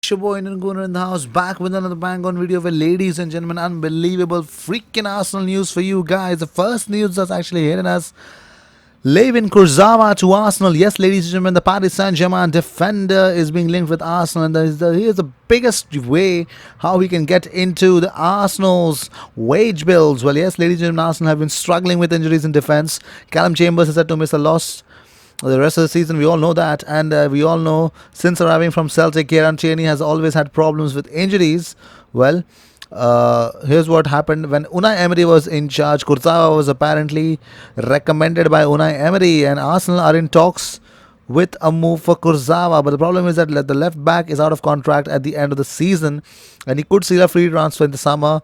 It's your boy Indian Gunner in the house, back with another bang on video where, ladies and gentlemen, unbelievable freaking Arsenal news for you guys. The first news that's actually hitting us: Levin Kurzawa to Arsenal. Yes, ladies and gentlemen, the Paris Saint-Germain defender is being linked with Arsenal, and here's the biggest way how he can get into the Arsenal's wage bills. Well, yes, ladies and gentlemen, Arsenal have been struggling with injuries in defense. Callum Chambers is set to miss a loss the rest of the season. We all know that, and we all know since arriving from Celtic, Kieran Tierney has always had problems with injuries. Well, here's what happened when Unai Emery was in charge. Kurzawa was apparently recommended by Unai Emery, and Arsenal are in talks with a move for Kurzawa. But the problem is that the left back is out of contract at the end of the season, and he could see a free transfer in the summer.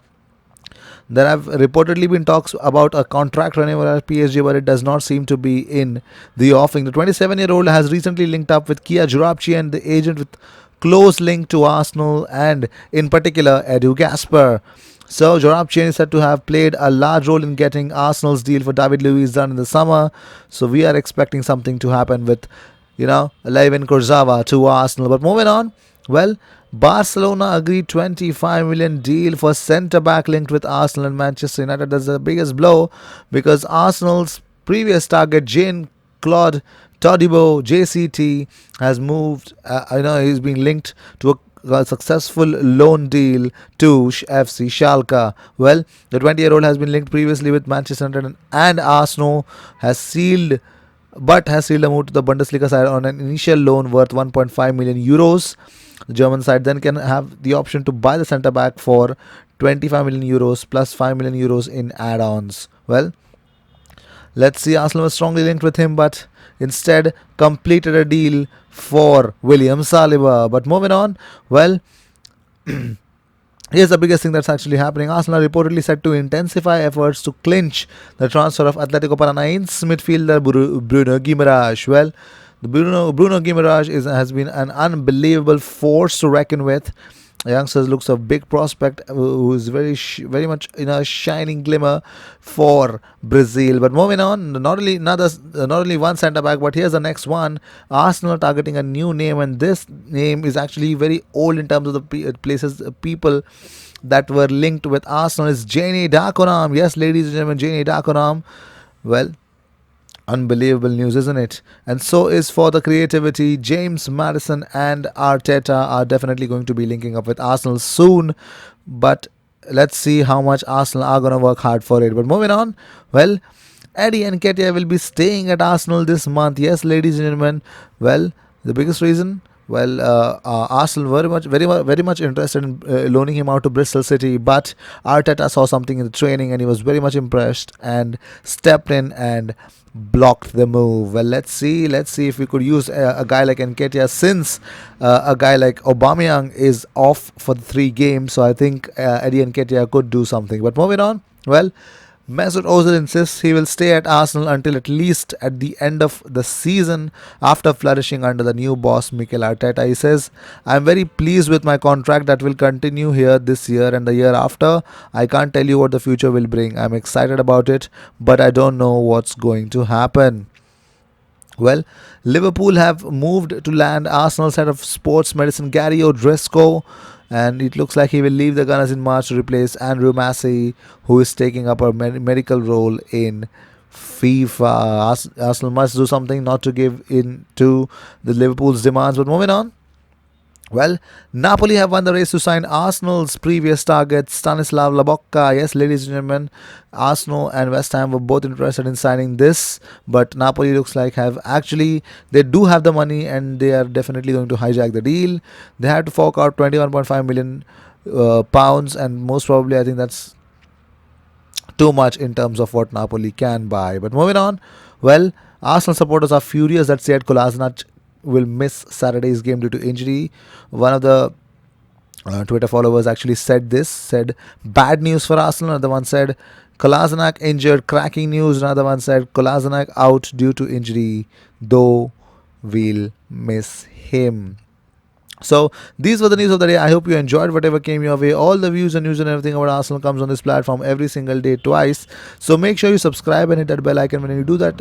There have reportedly been talks about a contract renewal at PSG, but it does not seem to be in the offing. The 27-year-old has recently linked up with Kia Joorabchian, the agent with close link to Arsenal and, in particular, Edu Gasper. So Joorabchian is said to have played a large role in getting Arsenal's deal for David Luiz done in the summer. So we are expecting something to happen with, Levin Kurzawa to Arsenal. But moving on, well, Barcelona agreed 25 million deal for centre back linked with Arsenal and Manchester United. That's the biggest blow because Arsenal's previous target, Jean-Claude Todibo, JCT, has moved. He's being linked to a successful loan deal to FC Schalke. Well, the 20-year-old has been linked previously with Manchester United, and Arsenal has sealed a move to the Bundesliga side on an initial loan worth 1.5 million euros. The German side then can have the option to buy the centre back for 25 million euros plus 5 million euros in add-ons. Well, let's see. Arsenal was strongly linked with him, but instead completed a deal for William Saliba. But moving on, well, here's the biggest thing that's actually happening. Arsenal are reportedly set to intensify efforts to clinch the transfer of Atletico Paranaense midfielder Bruno Guimaraes. Well, the Bruno Guimaraes has been an unbelievable force to reckon with. The youngster looks a big prospect who is very much in a shining glimmer for Brazil. But moving on, not only one centre back, but here's the next one. Arsenal targeting a new name, and this name is actually very old in terms of the people that were linked with Arsenal. Is Jane Dakonam. Yes, ladies and gentlemen, Jane Dakonam. Well, unbelievable news, isn't it? And so is for the creativity. James Maddison and Arteta are definitely going to be linking up with Arsenal soon, but let's see how much Arsenal are going to work hard for it. But moving on, well, Eddie Nketiah will be staying at Arsenal this month. Yes, ladies and gentlemen. Well, the biggest reason, well, Arsenal very much interested in loaning him out to Bristol City, but Arteta saw something in the training and he was very much impressed and stepped in and blocked the move. Well, let's see if we could use a guy like Nketiah, since a guy like Aubameyang is off for the 3 games. So I think Eddie Nketiah could do something. But moving on, well, Mesut Ozil insists he will stay at Arsenal until at least at the end of the season after flourishing under the new boss Mikel Arteta. He says, "I'm very pleased with my contract that will continue here this year and the year after. I can't tell you what the future will bring. I'm excited about it, but I don't know what's going to happen." Well, Liverpool have moved to land Arsenal's head of sports medicine Gary O'Driscoll, and it looks like he will leave the Gunners in March to replace Andrew Massey, who is taking up a medical role in FIFA. Arsenal must do something not to give in to the Liverpool's demands. But moving on, well, Napoli have won the race to sign Arsenal's previous target, Stanislav Lobotka. Yes, ladies and gentlemen, Arsenal and West Ham were both interested in signing this, but Napoli looks like they do have the money and they are definitely going to hijack the deal. They had to fork out 21.5 million pounds, and most probably I think that's too much in terms of what Napoli can buy. But moving on, well, Arsenal supporters are furious that Sead Kolasinac will miss Saturday's game due to injury. One of the Twitter followers actually said bad news for Arsenal. Another one said Kolasinac injured, cracking news. Another one said Kolasinac out due to injury, though we'll miss him. So these were the news of the day. I hope you enjoyed whatever came your way. All the views and news and everything about Arsenal comes on this platform every single day, twice. So make sure you subscribe and hit that bell icon. When you do that,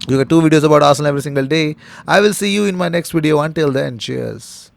you get 2 videos about Arsenal every single day. I will see you in my next video. Until then, cheers.